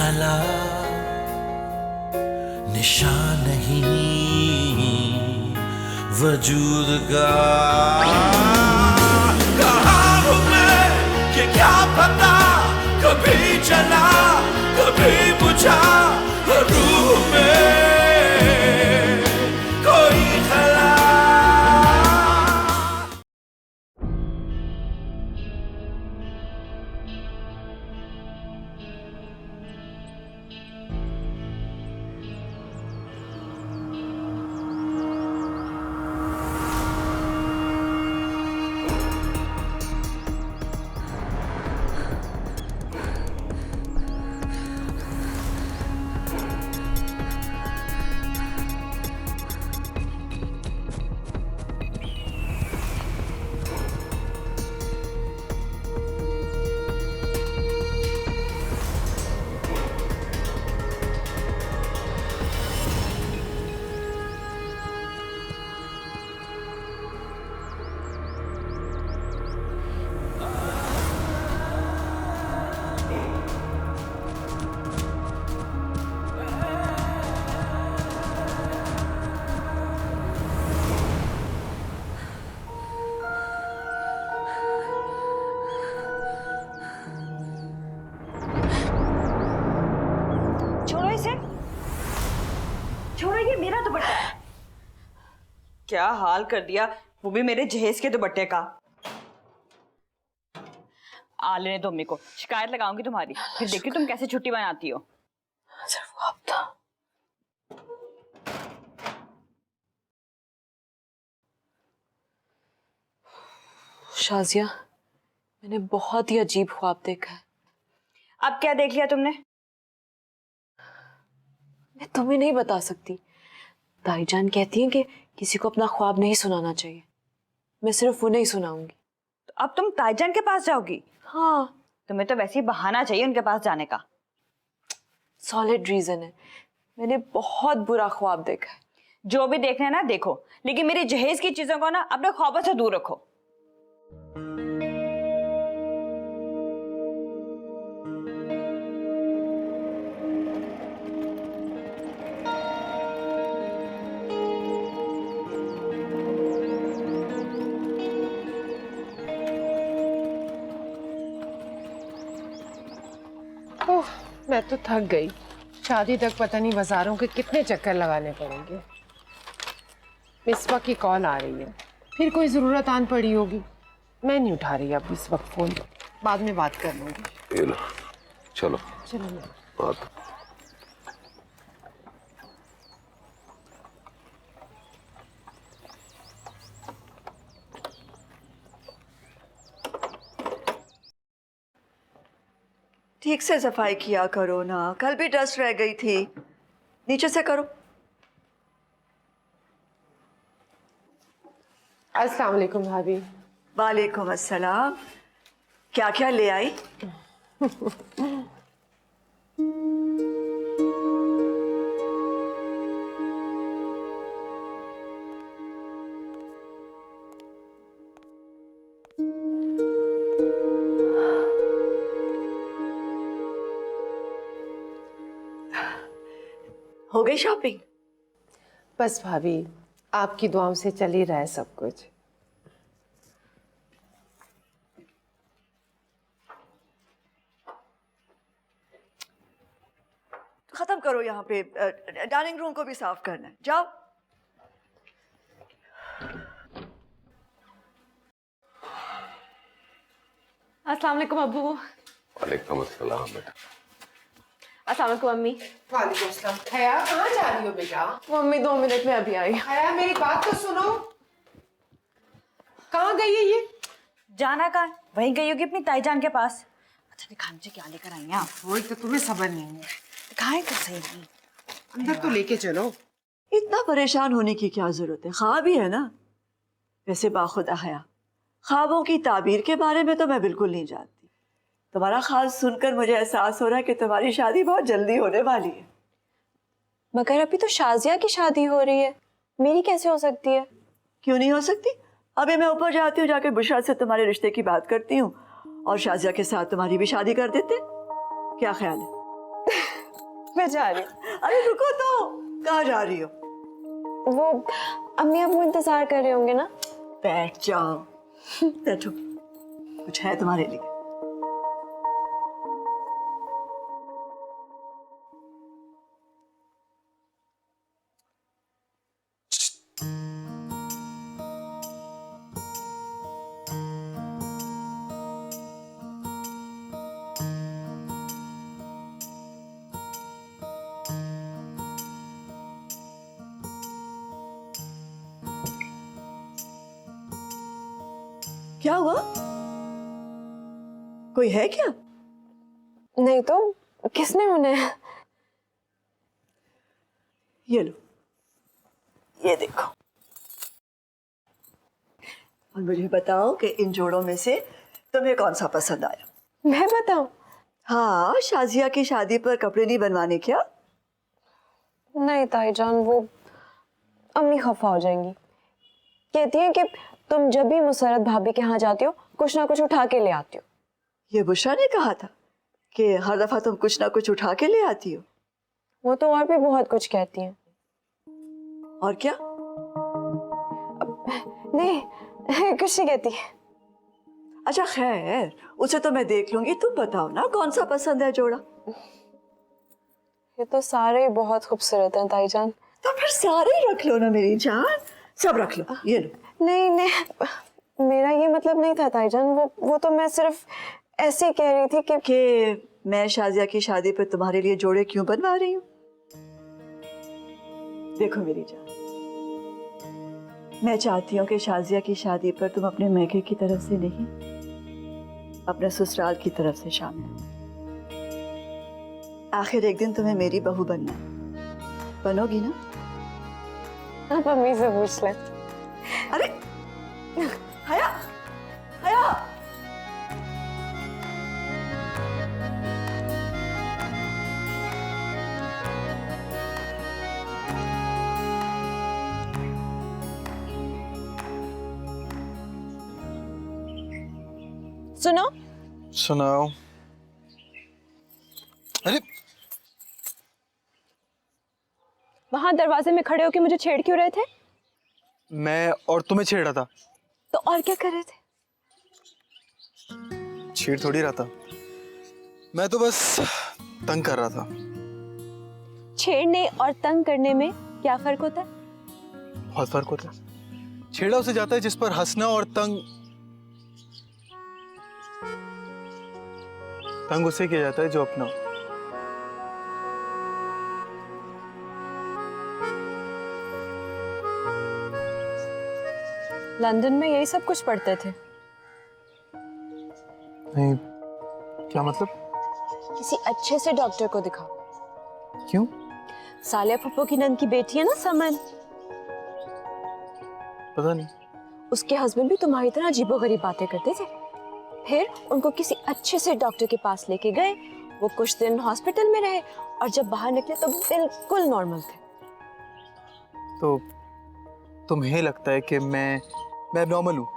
खला निशान नहीं वजूद का। कहाँ हूँ मैं ये क्या पता, कभी चला कभी बुझा, रूह में कोई खला। क्या हाल कर दिया, वो भी मेरे जहेज के दुपट्टे का। आ लेने दो अम्मी को, शिकायत लगाऊंगी तुम्हारी, फिर देखिए तुम कैसे छुट्टी बनाती हो। सिर्फ वो हफ्ता। शाजिया, मैंने बहुत ही अजीब ख्वाब देखा है। अब क्या देख लिया तुमने? मैं तुम्हें नहीं बता सकती। दाईजान कहती हैं कि किसी को अपना ख्वाब नहीं सुनाना चाहिए। मैं सिर्फ उन्हें ही सुनाऊंगी। तो अब तुम ताईजान के पास जाओगी? हाँ। तुम्हें तो वैसे ही बहाना चाहिए उनके पास जाने का। सॉलिड रीजन है। मैंने बहुत बुरा ख्वाब देखा है। जो भी देखना है ना देखो, लेकिन मेरी जहेज की चीजों को ना अपने ख्वाबों से दूर रखो। ओह, मैं तो थक गई। शादी तक पता नहीं बाजारों के कितने चक्कर लगाने पड़ेंगे। मिसबा की कॉल आ रही है, फिर कोई जरूरत आन पड़ी होगी। मैं नहीं उठा रही अब इस वक्त फोन, बाद में बात कर लूंगी। ये लो, चलो चलो बात। ठीक से सफाई किया करो ना, कल भी डस्ट रह गई थी। नीचे से करो। अस्सलाम वालेकुम भाभी। वालेकुम अस्सलाम। क्या क्या ले आई? हो गई शॉपिंग? बस भाभी, आपकी दुआओं से चल ही रहा है सब कुछ। खत्म करो, यहाँ पे डाइनिंग रूम को भी साफ करना है। जाओ। अस्सलाम वालेकुम अब्बू। वालेकुम अस्सलाम बेटा। अस्सलाम वालेकुम अम्मी। वालेकुम अस्सलाम। हया, कहाँ जा रही हो बेटा? मम्मी 2 मिनट में अभी आई। हया, मेरी बात तो सुनो। कहाँ गई है ये? जाना कहाँ? वहीं गई होगी अपनी ताईजान के पास। अच्छा दिखा मुझे क्या लेकर आई हैं आप। वही तो, तुम्हें सब्र नहीं है। दिखाएं कर सही। अंदर तो लेके चलो। इतना परेशान होने की क्या जरूरत है? ख्वाब ही है ना। वैसे बाखुदा हया, ख्वाबों की ताबीर के बारे में तो मैं बिल्कुल नहीं जानती। तुम्हारा ख्वाब सुनकर मुझे एहसास हो रहा है कि तुम्हारी शादी बहुत जल्दी होने वाली है। मगर अभी तो शाजिया की शादी हो रही है, मेरी कैसे हो सकती है? क्यों नहीं हो सकती? अभी मैं ऊपर जाती हूँ, जाके बुशरा से तुम्हारे रिश्ते की बात करती हूँ और शाजिया के साथ तुम्हारी भी शादी कर देते। क्या ख्याल है? मैं जा रही हूँ। अरे रुको तो, कहाँ जा रही हो? वो अम्मी अब्बू इंतजार कर रहे होंगे ना। बैठ जाओ, बैठो, कुछ है तुम्हारे लिए। क्या हुआ? कोई है क्या? नहीं तो किसने उन्हें? ये लो, ये देखो, और मुझे बताओ कि इन जोड़ों में से तुम्हें कौन सा पसंद आया? मैं बताऊं? हाँ, शाजिया की शादी पर कपड़े नहीं बनवाने क्या? नहीं ताईजान, वो अम्मी खफा हो जाएंगी। कहती हैं कि तुम जब भी मुसरत भाभी के यहाँ जाती हो कुछ ना कुछ उठा के ले आती हो। ये बुशरा ने कहा था कि हर दफा तुम कुछ ना कुछ उठा के ले आती हो। वो तो और भी बहुत कुछ कहती हैं। और क्या? नहीं कुछ नहीं कहती। अच्छा खैर, उसे तो मैं देख लूंगी, तुम बताओ ना कौन सा पसंद है जोड़ा? ये तो सारे ही बहुत खूबसूरत हैं ताईजान। तो फिर सारे ही रख लो ना मेरी जान, सब रख लो, ये लो। नहीं, मेरा ये मतलब नहीं था ताईजान, वो तो मैं सिर्फ ऐसे ही कह रही थी कि मैं शाजिया की शादी पर तुम्हारे लिए जोड़े क्यों बनवा रही हूँ। देखो मेरी जान, मैं चाहती हूँ कि शाजिया की शादी पर तुम अपने मैके की तरफ से नहीं, अपने ससुराल की तरफ से शामिल हो। आखिर एक दिन तुम्हें मेरी बहू बनना है, बनोगी ना? आप अम्मी से पूछ लें। अरे हया, हया, सुनो। सुनाओ। अरे वहां दरवाजे में खड़े होकर मुझे छेड़ क्यों रहे थे? मैं और तुम्हें छेड़ रहा था। तो और क्या कर रहे थे? छेड़ थोड़ी रहा था, मैं तो बस तंग कर रहा था। छेड़ने और तंग करने में क्या फर्क होता है? बहुत फर्क होता है। छेड़ा उसे जाता है जिस पर हंसना, और तंग उसे किया जाता है जो अपना। लंदन में यही सब कुछ पढ़ते थे? नहीं, क्या मतलब? किसी अच्छे से डॉक्टर को दिखाओ। क्यों? सालिया फुप्पो की नंद की बेटी है ना समन, पता नहीं। उसके हस्बैंड भी तुम्हारी तरह अजीबोगरीब बातें करते थे। फिर उनको किसी अच्छे से डॉक्टर के पास लेके गए, वो कुछ दिन हॉस्पिटल में रहे और जब बाहर निकले तो बिल्कुल नॉर्मल थे। तो तुम्हें लगता है कि मैं नॉर्मल हूँ?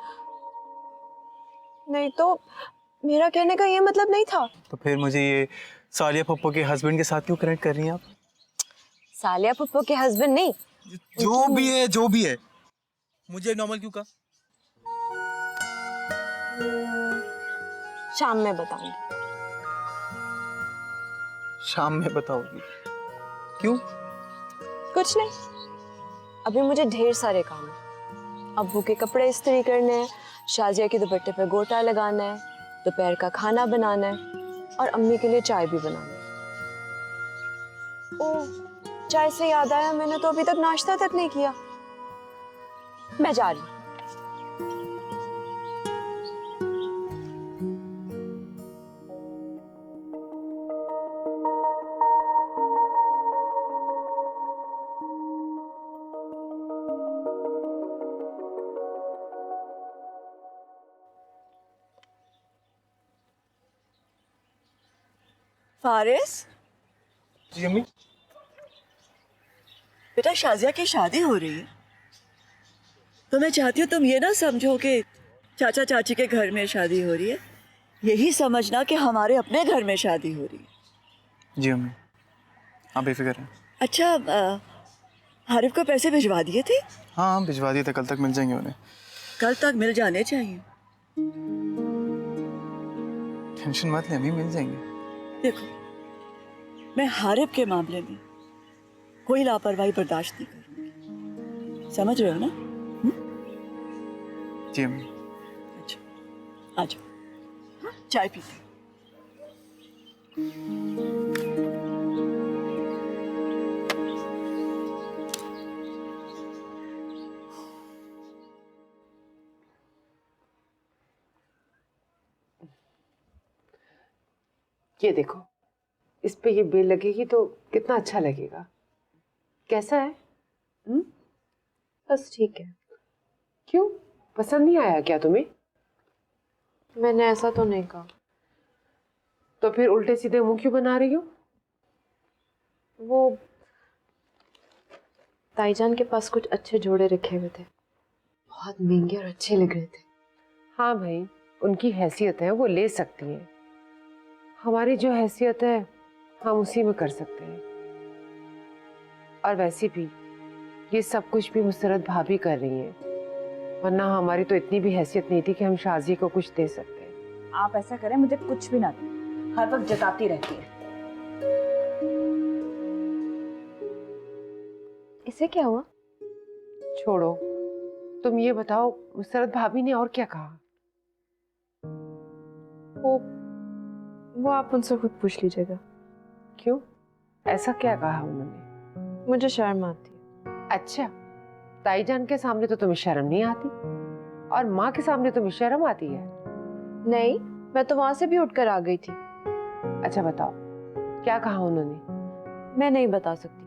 नहीं तो मेरा कहने का ये मतलब नहीं था। तो फिर मुझे ये सालिया पप्पो के हस्बैंड के साथ क्यों कनेक्ट कर रही हैं आप? सालिया फुप्पो के हस्बैंड नहीं, जो भी है, मुझे नॉर्मल क्यों कहा? शाम में बताऊंगी। शाम में बताओगी? क्यों? कुछ नहीं, अभी मुझे ढेर सारे काम है। अब्बू के कपड़े इस्त्री करने हैं, शाजिया के दुपट्टे पे गोटा लगाना है, दोपहर का खाना बनाना है और अम्मी के लिए चाय भी बनाना है। ओह, चाय से याद आया, मैंने तो अभी तक नाश्ता तक नहीं किया। मैं जा रही हूँ। फारिस, जी अम्मी। बेटा शाजिया की शादी हो रही है, तो मैं चाहती हूँ तुम ये ना समझो कि चाचा चाची के घर में शादी हो रही है, यही समझना कि हमारे अपने घर में शादी हो रही है। जी अम्मी। हाँ बेफिक्र है। अच्छा हारिफ को पैसे भिजवा दिए थे? हाँ हाँ भिजवा दिए थे, कल तक मिल जाएंगे उन्हें। कल तक मिल जाने चाहिए। टेंशन मत ले अम्मी, मिल जाएंगे। देखो मैं हारिफ के मामले में कोई लापरवाही बर्दाश्त नहीं करूंगी, समझ रहे हो ना? जी अम्मी। अच्छा आ जाओ, चाय पीते। ये देखो, इस पे ये बेल लगेगी तो कितना अच्छा लगेगा। कैसा है? बस ठीक है। क्यों, पसंद नहीं आया क्या तुम्हें? मैंने ऐसा तो नहीं कहा। तो फिर उल्टे सीधे मुंह क्यों बना रही हो? वो ताईजान के पास कुछ अच्छे जोड़े रखे हुए थे, बहुत महंगे और अच्छे लग रहे थे। हाँ भाई, उनकी हैसियत है, वो ले सकती हैं। हमारी जो हैसियत है हम उसी में कर सकते हैं। और वैसे भी ये सब कुछ भी मुसरत भाभी कर रही हैं, वरना हमारी तो इतनी भी हैसियत नहीं थी कि हम शाजी को कुछ दे सकते हैं। आप ऐसा करें, मुझे कुछ भी ना दे, हर वक्त जताती रहती है। इसे क्या हुआ? छोड़ो, तुम ये बताओ मुसरत भाभी ने और क्या कहा? वो आप उनसे खुद पूछ लीजिएगा। क्यों, ऐसा क्या कहा उन्होंने? मुझे शर्म आती है। अच्छा, ताईजान के सामने तो तुम्हें शर्म नहीं आती और माँ के सामने तुम्हें शर्म आती है? नहीं, मैं तो वहां से भी उठकर आ गई थी। अच्छा बताओ, क्या कहा उन्होंने? मैं नहीं बता सकती,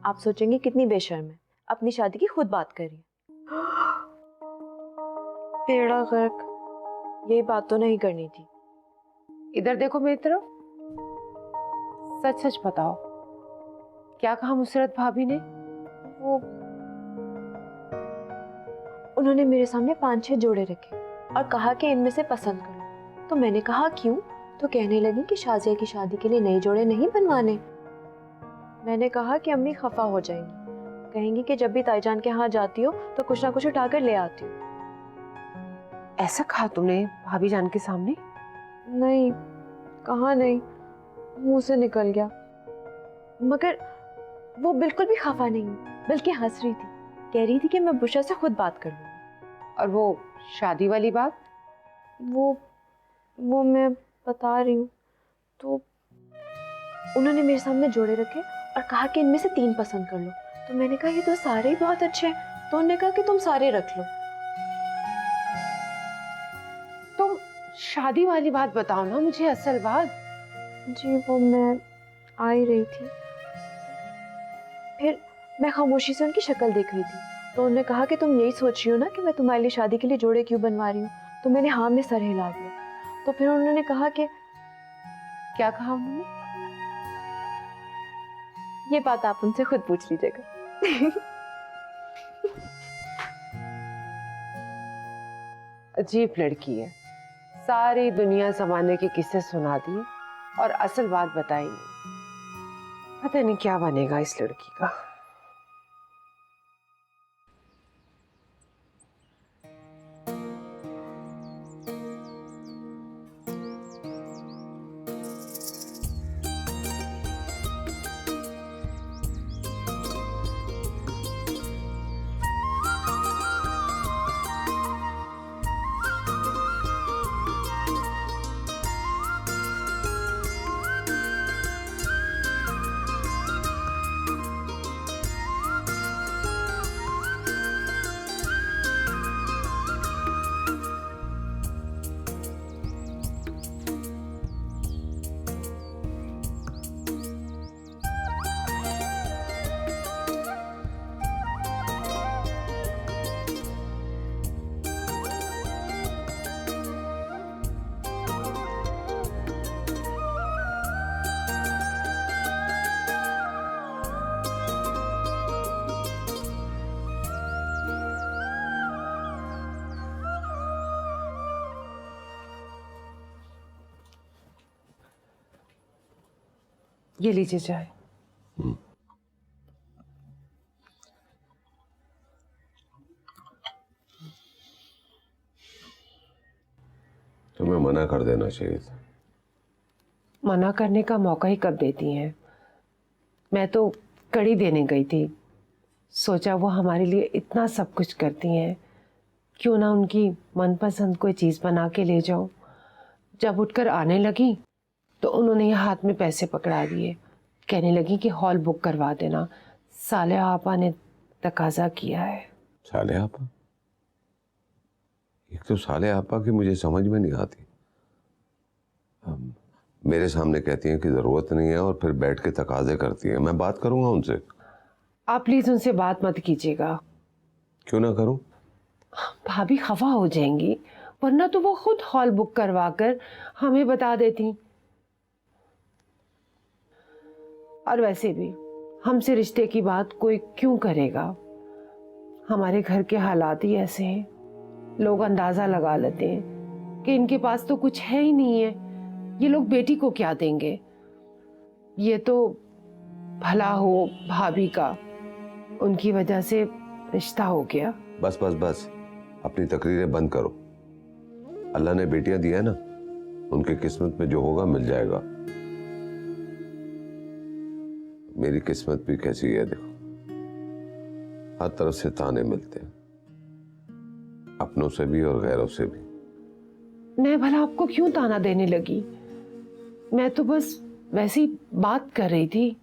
आप सोचेंगे कितनी बेशर्म है, अपनी शादी की खुद बात करिए। बेड़ा गर्क, यही बात तो नहीं करनी थी। इधर देखो मेरी तरफ, सच सच बताओ, क्या कहा मुसरत भाभी ने? वो उन्होंने मेरे सामने 5-6 जोड़े रखे और कहा कि इनमें से पसंद करो। तो मैंने कहा क्यों? तो कहने लगी कि शाजिया की शादी के लिए नए जोड़े नहीं बनवाने। मैंने कहा कि अम्मी खफा हो जाएंगी, कहेंगी कि जब भी ताईजान के यहाँ जाती हो तो कुछ ना कुछ उठाकर ले आती हो। ऐसा कहा तुमने भाभी जान के सामने? नहीं, कहा नहीं, मुंह से निकल गया। मगर वो बिल्कुल भी खफा नहीं, बल्कि हंस रही थी, कह रही थी कि मैं बुशरा से खुद बात कर लूंगी। और वो शादी वाली बात? वो मैं बता रही हूँ। तो उन्होंने मेरे सामने जोड़े रखे और कहा कि इनमें से 3 पसंद कर लो। तो मैंने कहा ये तो सारे ही बहुत अच्छे हैं। तो उन्होंने कहा कि तुम सारे रख लो। तुम शादी वाली बात बताओ ना मुझे, असल बात। जी वो मैं आ ही रही थी, फिर मैं खामोशी से उनकी शक्ल देख रही थी। तो उन्होंने कहा कि तुम यही सोच रही हो ना कि मैं तुम्हारे लिए शादी के लिए जोड़े क्यों बनवा रही हूँ? तो मैंने हाँ में सर हिला दिया। तो फिर उन्होंने कहा कि क्या कहा उन्होंने? ये बात आप उनसे खुद पूछ लीजिएगा। अजीब लड़की है, सारी दुनिया जमाने के किस्से सुना दिए और असल बात बताई नहीं। पता नहीं क्या बनेगा इस लड़की का। ये लीजिए चाय। देना चाहिए था। मना करने का मौका ही कब देती हैं। मैं तो कड़ी देने गई थी, सोचा वो हमारे लिए इतना सब कुछ करती हैं, क्यों ना उनकी मनपसंद कोई चीज़ बना के ले जाऊं। जब उठकर आने लगी तो उन्होंने हाथ में पैसे पकड़ा दिए, कहने लगी कि हॉल बुक करवा देना, साले आपा ने तकाजा किया है। साले आपा? एक तो साले आपा की मुझे समझ में नहीं आती। मेरे सामने कहती हैं कि ज़रूरत नहीं है और फिर बैठ के तकाजे करती हैं। मैं बात करूंगा उनसे। आप प्लीज़ उनसे बात मत कीजिएगा। क्यों ना करूं? भाभी खफा हो जाएंगी, वरना तो वो खुद हॉल बुक करवा कर हमें बता देती। और वैसे भी हमसे रिश्ते की बात कोई क्यों करेगा। हमारे घर के हालात ही ऐसे हैं, लोग अंदाजा लगा लेते हैं कि इनके पास तो कुछ है ही नहीं है, ये लोग बेटी को क्या देंगे। ये तो भला हो भाभी का, उनकी वजह से रिश्ता हो गया। बस बस बस, अपनी तकरीरें बंद करो। अल्लाह ने बेटियां दी है ना, उनकी किस्मत में जो होगा मिल जाएगा। मेरी किस्मत भी कैसी है देखो, हर तरफ से ताने मिलते हैं, अपनों से भी और गैरों से भी। मैं भला आपको क्यों ताना देने लगी, मैं तो बस वैसी बात कर रही थी।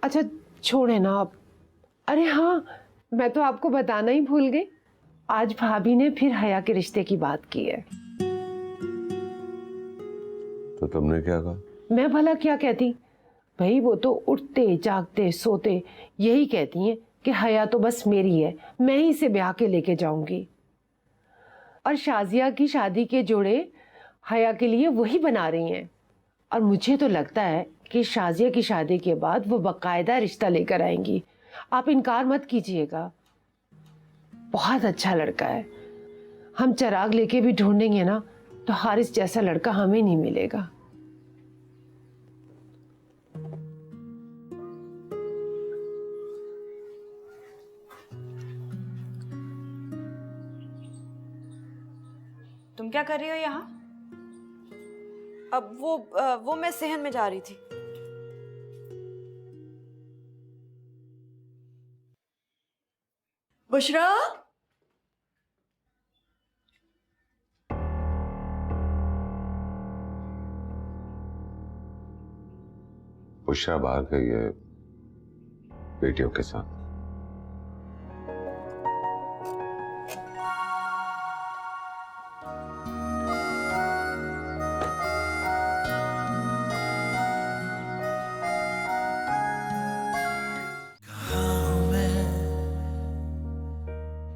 अच्छा छोड़े ना आप। अरे हाँ, मैं तो आपको बताना ही भूल गई, आज भाभी ने फिर हया के रिश्ते की बात की है। तो तुमने क्या कहा? मैं भला क्या कहती भाई, वो तो उठते जागते सोते यही कहती हैं कि हया तो बस मेरी है, मैं ही इसे ब्याह के लेके जाऊंगी। और शाजिया की शादी के जोड़े हया के लिए वही बना रही हैं। और मुझे तो लगता है कि शाजिया की शादी के बाद वो बाकायदा रिश्ता लेकर आएंगी। आप इनकार मत कीजिएगा, बहुत अच्छा लड़का है। हम चिराग लेके भी ढूंढेंगे ना तो हारिस जैसा लड़का हमें नहीं मिलेगा। तुम क्या कर रही हो यहाँ? अब वो मैं सेहन में जा रही थी। बुशरा, बुशरा बाहर गई है बेटियों के साथ।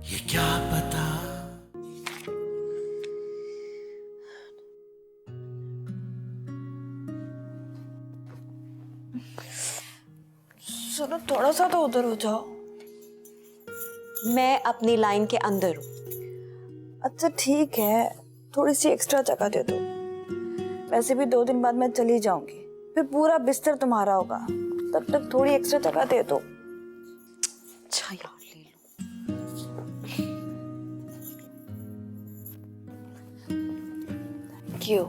ये क्या पता। सुनो, थोड़ा सा तो उधर हो जाओ। मैं अपनी लाइन के अंदर हूँ। अच्छा ठीक है, थोड़ी सी एक्स्ट्रा जगह दे दो। वैसे भी 2 दिन बाद मैं चली जाऊंगी, फिर पूरा बिस्तर तुम्हारा होगा, तब तक थोड़ी एक्स्ट्रा जगह दे दो। अच्छा यार, ले लो। क्यों?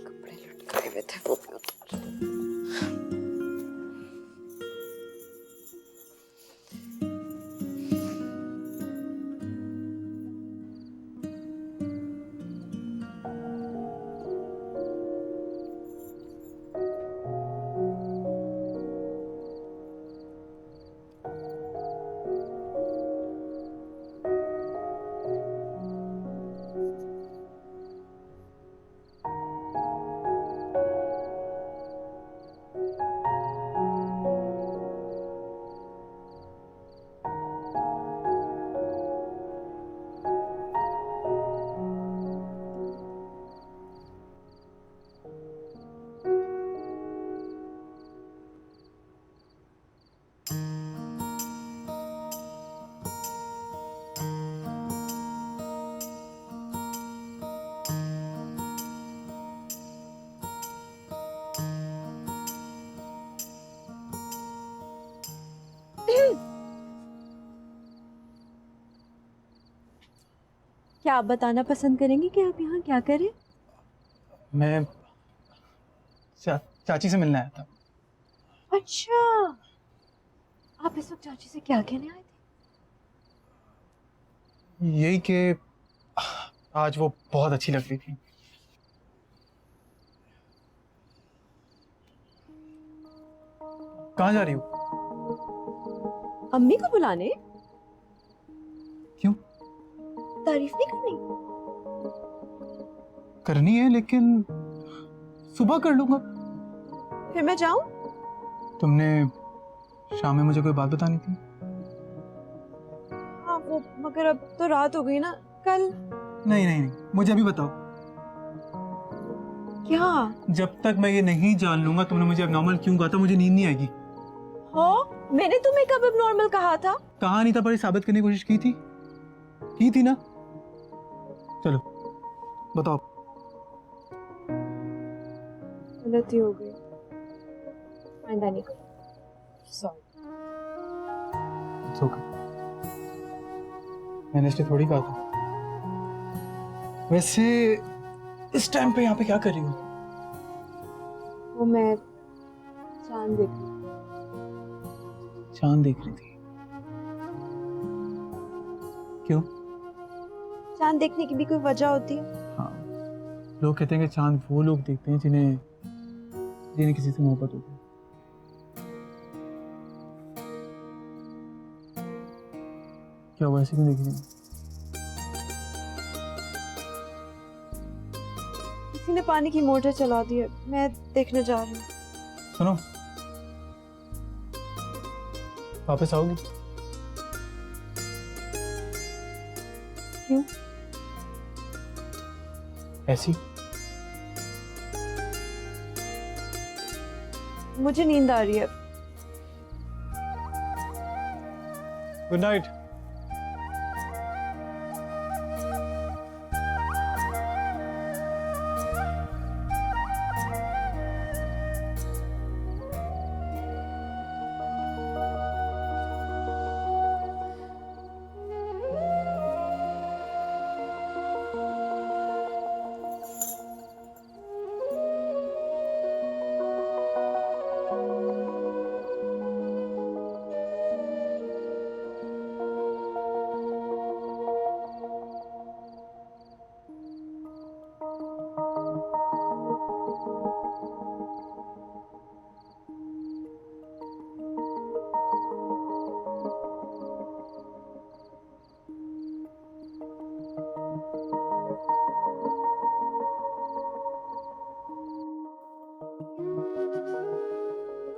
कपड़े लटकाए हुए थे, वो भी उतार दो। क्या आप बताना पसंद करेंगे कि आप यहाँ क्या करें? मैं चाची से मिलने आया था। अच्छा, आप इस वक्त चाची से क्या कहने आए थे? यही कि आज वो बहुत अच्छी लग रही थी। कहाँ जा रही हो? अम्मी को बुलाने? क्यों? तारीफ नहीं करनी? करनी है, लेकिन सुबह कर लूंगा। फिर मैं जाऊं? तुमने शाम में मुझे कोई बात बतानी थी। हाँ वो, मगर अब तो रात हो गई ना। कल? नहीं नहीं नहीं, मुझे अभी बताओ। क्या? जब तक मैं ये नहीं जान लूंगा तुमने मुझे अब क्यों कहा था, मुझे नींद नहीं आएगी। हो? मैंने तुम्हें कब अब नॉर्मल कहा था? कहा नहीं था, पर ये साबित करने की कोशिश की थी ना। चलो बताओ। गलती हो गई। आइंदा नहीं करूँ। सॉरी। It's okay. मैंने इसलिए थोड़ी कहा था। वैसे इस टाइम पे यहाँ पे क्या कर रही हो? वो मैं चांद देख रही हूँ। चांद देख रही थी? क्यों? चांद देखने की भी कोई वजह होती है? हाँ, लोग कहते हैं कि चांद वो लोग देखते हैं जिन्हें किसी से मोहब्बत होती है। क्या हुआ, ऐसे क्यों देख रही हो? किसी ने पानी की मोटर चला दी है, मैं देखने जा रही हूँ। सुनो, वापस आओगी? क्यों? ऐसी? मुझे नींद आ रही है। Good night.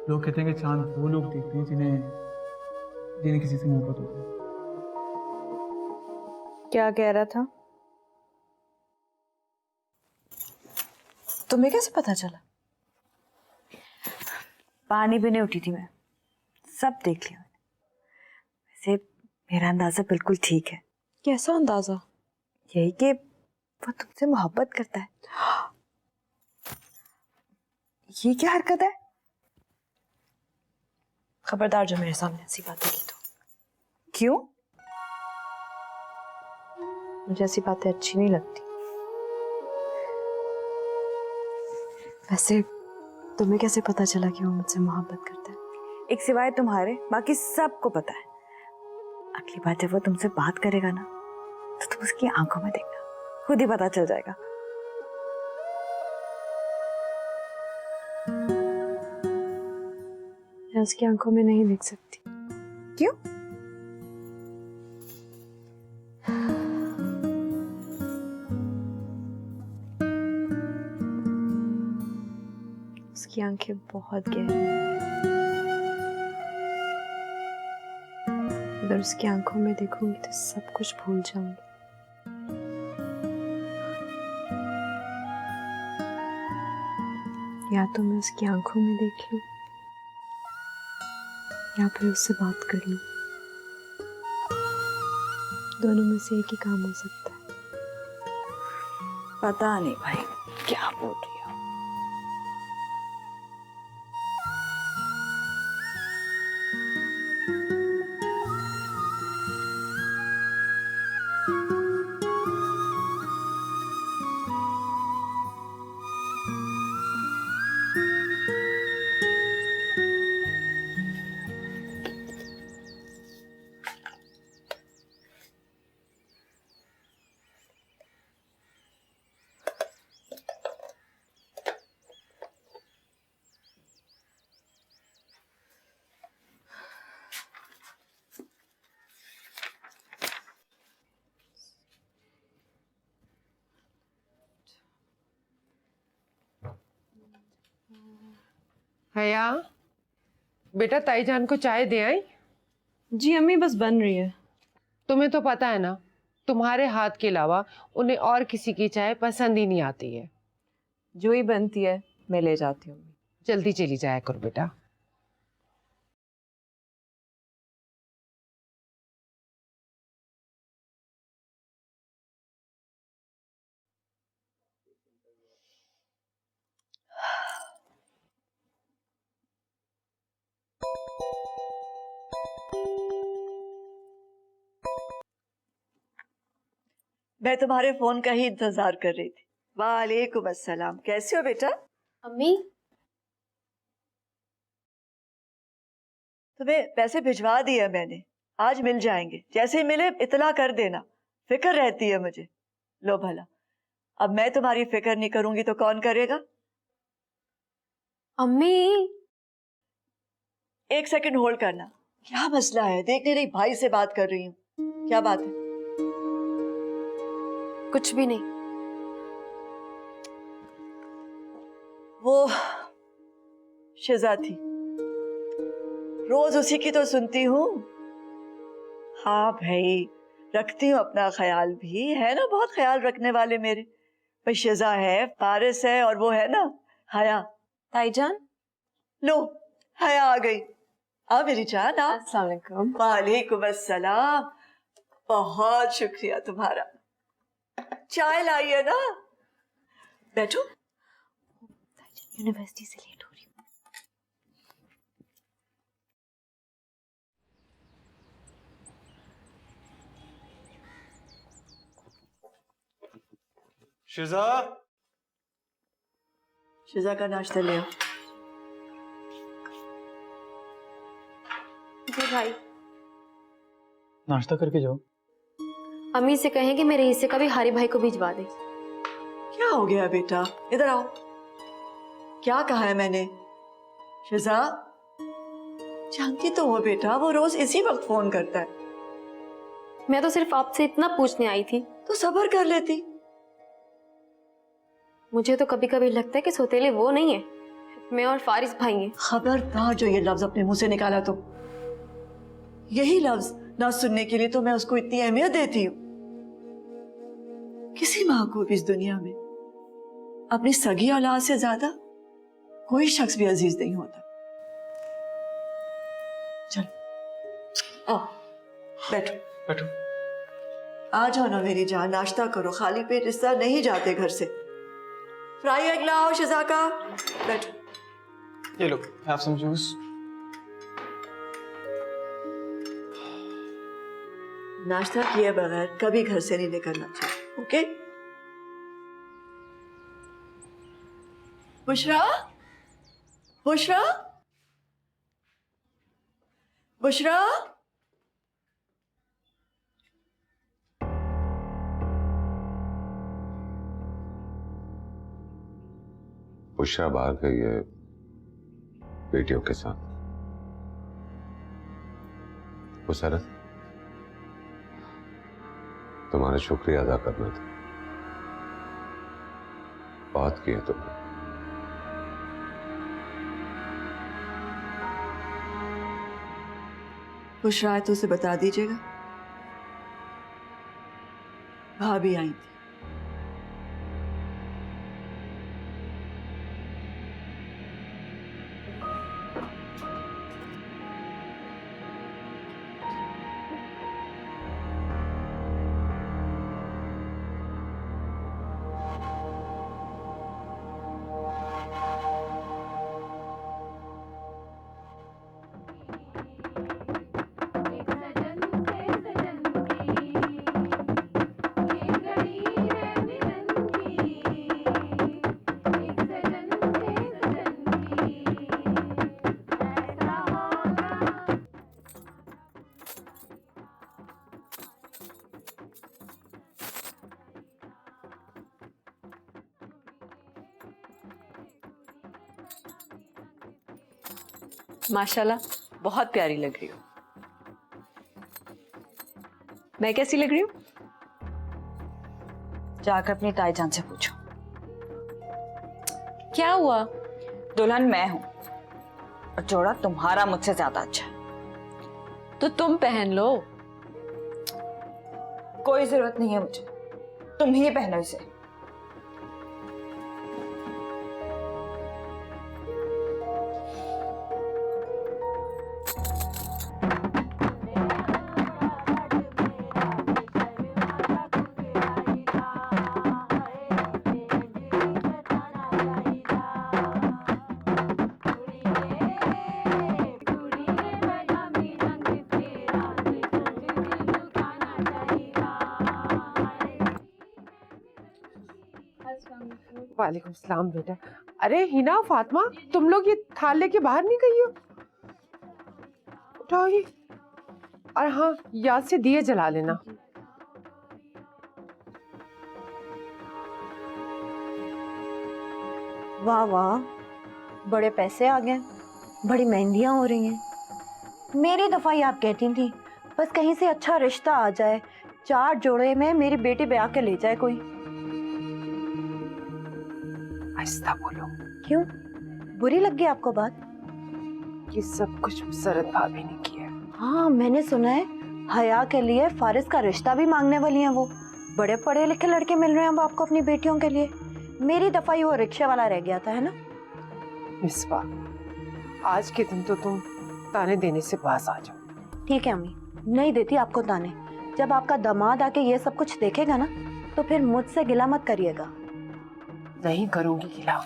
लोग कहते हैं कि चांद वो लोग देखते हैं जिन्हें किसी से मोहब्बत होती है। क्या कह रहा था? तुम्हें कैसे पता चला? पानी पीने उठी थी मैं, सब देख लिया मैंने। वैसे मेरा अंदाजा बिल्कुल ठीक है। कैसा अंदाजा? यही कि वो तुमसे मोहब्बत करता है। ये क्या हरकत है? खबरदार जो मेरे सामने ऐसी बातें की तो। क्यों? मुझे ऐसी बातें अच्छी नहीं लगती। वैसे तुम्हें कैसे पता चला कि वो मुझसे मोहब्बत करता है? एक सिवाय तुम्हारे बाकी सबको पता है। अगली बार जब वो तुमसे बात करेगा ना, तो तुम उसकी आंखों में देखना, खुद ही पता चल जाएगा। मैं उसकी आंखों में नहीं देख सकती। क्यों? उसकी आंखें बहुत गहरी हैं। अगर उसकी आंखों में देखूंगी तो सब कुछ भूल जाऊंगी। या तो मैं उसकी आंखों में देख लूं या फिर उससे बात कर लूं। दोनों में से एक ही काम हो सकता है। पता नहीं भाई क्या बोल रही हो। हया, बेटा ताईजान को चाय दे आई? जी अम्मी, बस बन रही है। तुम्हें तो पता है ना, तुम्हारे हाथ के अलावा उन्हें और किसी की चाय पसंद ही नहीं आती है। जो ही बनती है मैं ले जाती हूँ। जल्दी चली जाया करो बेटा। मैं तुम्हारे फोन का ही इंतजार कर रही थी। वालेकुम अस्सलाम, कैसे हो बेटा? अम्मी, तुम्हें पैसे भिजवा दिए मैंने, आज मिल जाएंगे। जैसे ही मिले इतला कर देना, फिक्र रहती है मुझे। लो भला, अब मैं तुम्हारी फिक्र नहीं करूंगी तो कौन करेगा? अम्मी, एक सेकंड होल्ड करना। क्या मसला है? देख नहीं रही भाई से बात कर रही हूँ। क्या बात है? कुछ भी नहीं। वो शिजा थी, रोज उसी की तो सुनती हूँ। हाँ भाई, रखती हूँ अपना ख्याल भी, है ना बहुत ख्याल रखने वाले मेरे। भाई शिजा है, फारिस है, और वो है ना हया। ताईजान, लो हया आ गई। आ मेरी जान, आ। अस्सलाम वालेकुम। वालेकुम अस्सलाम। बहुत शुक्रिया तुम्हारा। चाय लाई है ना? बैठो। यूनिवर्सिटी से लेट हो रही हूँ। शिजा, शिजा का नाश्ता ले आओ। जी भाई। नाश्ता करके जाओ। अम्मी से कहें कि मेरे हिस्से का भी हारी भाई को भिजवा दे। क्या हो गया बेटा? इधर आओ। क्या कहा है मैंने? शिजा, जानती तो हो बेटा, वो रोज इसी वक्त फोन करता है। मैं तो सिर्फ आपसे इतना पूछने आई थी। तो सब्र कर लेती। मुझे तो कभी कभी लगता है कि सौतेले वो नहीं है, मैं और फारिस भाई हैं। खबरदार जो ये लफ्ज अपने मुंह से निकाला तो। यही लफ्ज ना सुनने के लिए तो मैं उसको इतनी अहमियत देती हूँ। किसी माँ को भी इस दुनिया में अपनी सगी औलाद से ज्यादा कोई शख्स भी अजीज नहीं होता। चलो आओ, बैठो। बैठो। आ जाओ ना मेरी जान, नाश्ता करो। खाली पेट इस तरह नहीं जाते घर से। फ्राई एग लाओ शिजा का। बैठो। ये लो, हैव सम जूस। नाश्ता किए बगैर कभी घर से नहीं निकलना चाहिए, ओके? बुशरा, बुशरा, बुशरा। बुशरा बाहर गई है बेटियों के साथ। मुसरत, तुम्हारा शुक्रिया अदा करना था। बात की है तुमने। बुशरा है तो उसे बता दीजिएगा, भाभी आई थी। माशाल्लाह, बहुत प्यारी लग रही हो। मैं कैसी लग रही हूँ? जाकर अपनी ताईजान से पूछो। क्या हुआ? दुल्हन मैं हूँ, और जोड़ा तुम्हारा मुझसे ज्यादा अच्छा है। तो तुम पहन लो। कोई जरूरत नहीं है मुझे, तुम ही पहनो इसे। वालेकुम सलाम बेटा। अरे हिना, फातिमा, तुम लोग ये थाल लेके बाहर नहीं गई हो? उठाओ ये। और हाँ, याद से दिए जला लेना। वाह वाह, बड़े पैसे आ गए, बड़ी मेहंदियां हो रही हैं। मेरी दफाई आप कहती थी बस कहीं से अच्छा रिश्ता आ जाए, 4 जोड़े में मेरी बेटी ब्याह के ले जाए कोई। आहिस्ता बोलो। क्यों, बुरी लग गई आपको बात? ये सब कुछ मुसरत भाभी ने किया है। हाँ, मैंने सुना है हया के लिए फारिस का रिश्ता भी मांगने वाली हैं वो। बड़े पढ़े लिखे लड़के मिल रहे हैं अब आपको अपनी बेटियों के लिए। मेरी दफाई वो रिक्शे वाला रह गया था, है ना? मिसबा, आज के दिन तो तुम ताने देने से बाज आ जाओ। ठीक है अम्मी, नहीं देती आपको ताने। जब आपका दामाद आके ये सब कुछ देखेगा ना, तो फिर मुझसे गिला मत करिएगा। नहीं करूंगी गिला।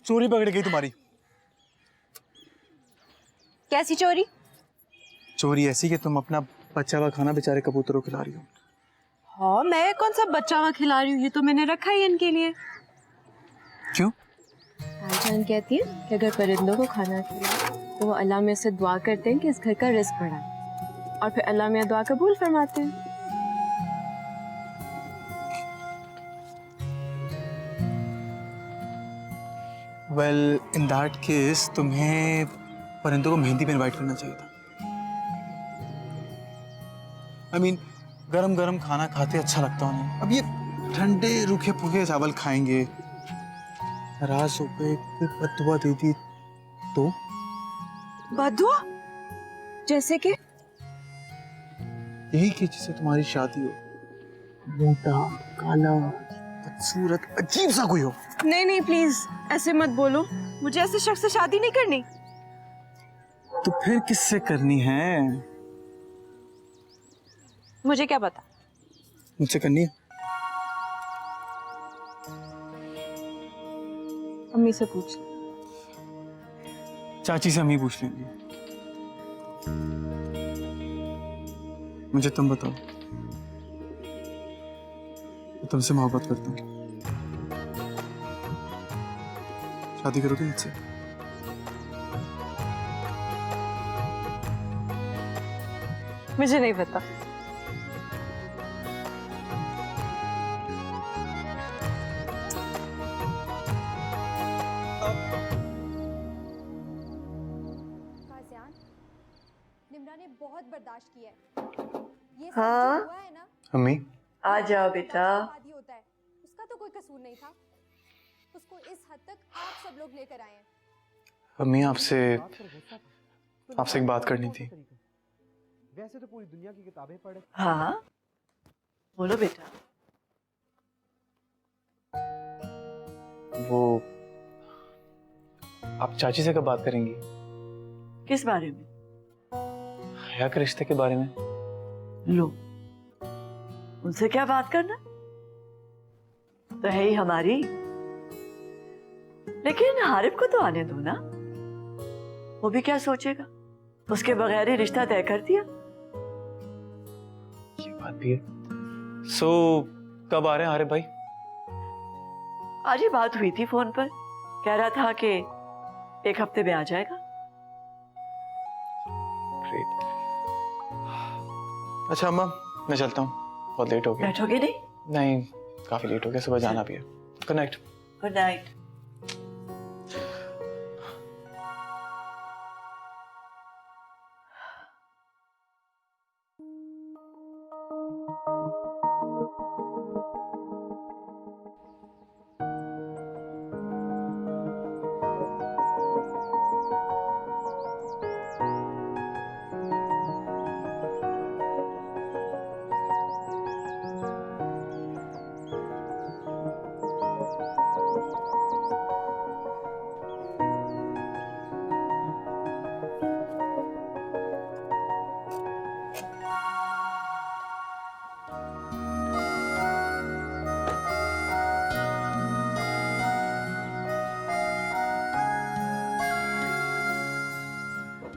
चोरी पकड़ गई तुम्हारी। कैसी चोरी? चोरी ऐसी कि तुम अपना बच्चा हुआ खाना बेचारे कबूतरों को खिला रही हो। हाँ, मैं कौन सा बच्चा हुआ खिला रही हूँ, ये तो मैंने रखा ही इनके लिए। क्यों? जान कहती है कि अगर परिंदों को खाना खिलाए तो वो अल्लाह में से दुआ करते हैं कि इस घर का रिस्क बढ़ाए, और फिर अल्लाह में दुआ कबूल फरमाते हैं। वेल, इन दैट केस तुम्हें परिंदों को मेहंदी पे इनवाइट करना चाहिए था। आई मीन, गरम गरम खाना खाते अच्छा लगता उन्हें। अब ये ठंडे रूखे फूके चावल खाएंगे, नाराज हो गए, कोई बददुआ दे दी तो? बदुआ? जैसे कि? यही कि जिससे तुम्हारी शादी हो, मोटा, काला, बदसूरत, अजीब सा कोई हो। नहीं नहीं, प्लीज ऐसे मत बोलो, मुझे ऐसे शख्स से शादी नहीं करनी। तो फिर किससे करनी है? मुझे क्या पता? मुझसे करनी है। अम्मी से पूछ। चाची से हम ही पूछ लेंगे। मुझे तुम बताओ, मैं तुमसे मोहब्बत करता हूँ, शादी करोगे मुझसे? मुझे नहीं पता। निम्रा ने बहुत बर्दाश्त किया है। ये सब हाँ? जो हुआ है ना, अम्मी, आ जाओ बेटा। आदि होता है, उसका तो कोई कसूर नहीं था। उसको इस हद तक आप सब लोग लेकर आए हैं। अम्मी आपसे एक बात करनी थी। वैसे तो पूरी दुनिया की किताबें पढ़े। हाँ, बोलो बेटा। वो आप चाची से कब बात करेंगी? किस बारे में? हया के रिश्ते के बारे में। लो, उनसे क्या बात करना, तो है ही हमारी। लेकिन हारिफ को तो आने दो ना, वो भी क्या सोचेगा, उसके बगैर ही रिश्ता तय कर दिया। ये बात भी है। सो कब आ रहे हैं हारिफ भाई? आज ही बात हुई थी फोन पर, कह रहा था कि 1 हफ्ते में आ जाएगा। ग्रेट। अच्छा अम्मा, मैं चलता हूँ, बहुत लेट हो गया। बैठोगे नहीं? नहीं, काफी लेट हो गया, सुबह जाना भी है। Good night. Good night.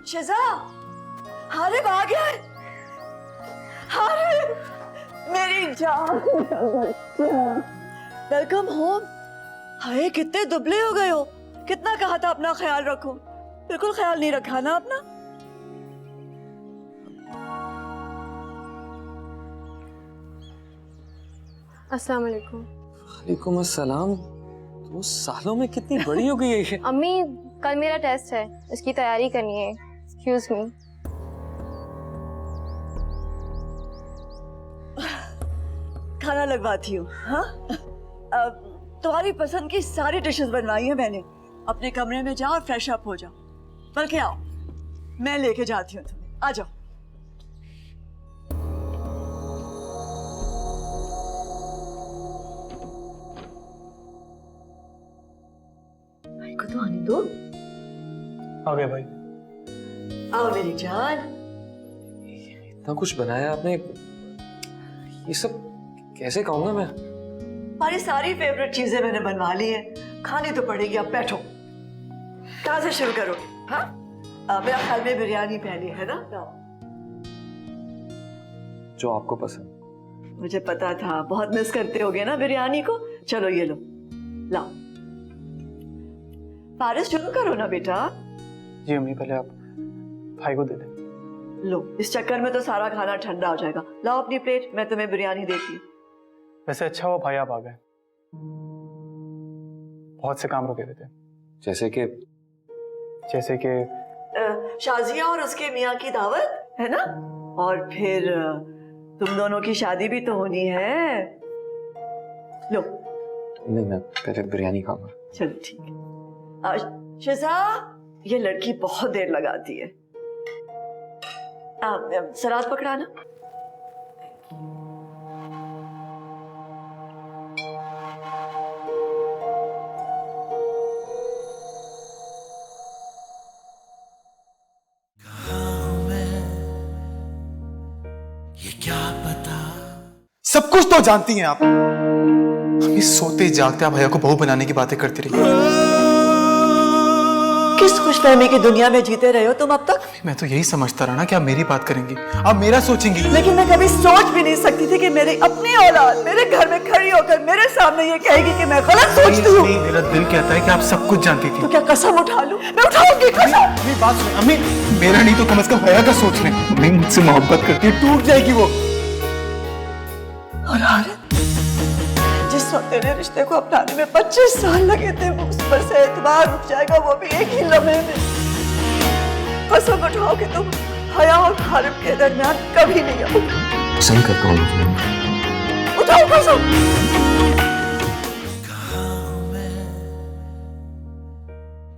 Shiza, Harif आ गया है। हारिफ, मेरी जान का बच्चा, वेलकम होम। हाय, कितने दुबले हो गए हो। कितना कहा था अपना ख्याल रखो, बिल्कुल ख्याल नहीं रखा ना अपना। अस्सलाम वालेकुम। वालेकुम अस्सलाम। 2 सालों में कितनी बड़ी हो गई है ये। अम्मी, कल मेरा टेस्ट है, उसकी तैयारी करनी है। Excuse me. खाना लगवाती हूँ। हाँ, तुम्हारी पसंद की सारी डिशेस बनवाई हैं मैंने। अपने कमरे में जाओ और फ्रेश अप हो जाओ। बल्कि आओ, मैं लेके जाती हूँ तुम्हें। आ जाओ। भाई को तो आने दो। आ गए भाई। आओ मेरी जान। इतना कुछ बनाया आपने, ये सब कैसे खाऊंगा मैं? हमारी सारी फेवरेट चीजें मैंने बनवा ली हैं, खानी तो पड़ेगी। अब बैठो। कहाँ से शुरू करो? हाँ, मेरा ख्याल में बिरयानी पहले है ना। जो आपको पसंद। मुझे पता था, बहुत मिस करते होगे ना बिरयानी को। चलो ये लो, लाओ। पारिस, शुरू करो ना बेटा। जी अम्मी, पहले आप भाई को दे दें। लो, इस चक्कर में तो सारा खाना ठंडा हो जाएगा। लाओ अपनी प्लेट, मैं तुम्हें बिरयानी देती हूँ। वैसे अच्छा हुआ भाई आप आ गए, बहुत से काम रुके हुए थे। जैसे कि शाजिया और उसके मियाँ की दावत है ना, और फिर तुम दोनों की शादी भी तो होनी है। लो। नहीं, मैं पहले बिरयानी खाऊंगा। चलो ठीक है। शिजा, ये लड़की बहुत देर लगाती है। सलाद पकड़ाना। सब कुछ तो जानती हैं आप। हम सोते जागते आप भैया को बहू बनाने की बातें करती रही। किस खुशफहमी की दुनिया में जीते रहे हो तुम अब तक? मैं तो यही समझता रहा ना कि आप मेरी बात करेंगी, आप मेरा सोचेंगी। लेकिन मैं कभी सोच भी नहीं सकती थी कि मेरी अपनी औलाद मेरे घर में खड़ी होकर मेरे सामने ये कहेगी कि मैं गलत सोचती हूँ। मेरा दिल कहता है कि आप सब कुछ जानती थी। तो क्या कसम उठा लूं? मैं उठाऊंगी कसम। मेरी बात सुनिए अम्मी, मेरा नहीं तो कम से कम भैया का सोच लें। अम्मी मुझसे मोहब्बत करती है, टूट जाएगी वो। और हारिस, जिस वक्त तेरे रिश्ते को अपनाने में 25 साल लगे थे, उस पर से एतबार उठ जाएगा, वो भी एक ही लम्हे में। कसम उठाओ कि तुम हया और हारिफ के दरमियान कभी नहीं आओगे। पसंद करता हूँ। उठाओ कसम।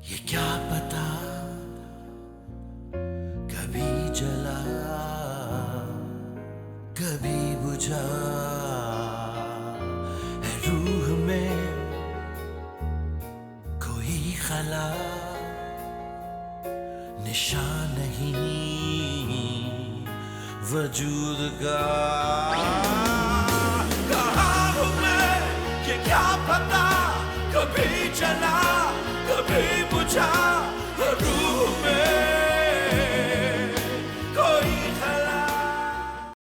ये क्या पता कभी जला कभी बुझा है रूह में कोई खला निशान नहीं वजूद का। कहाँ हूँ मैं ये क्या पता, कभी चला कभी बुझा।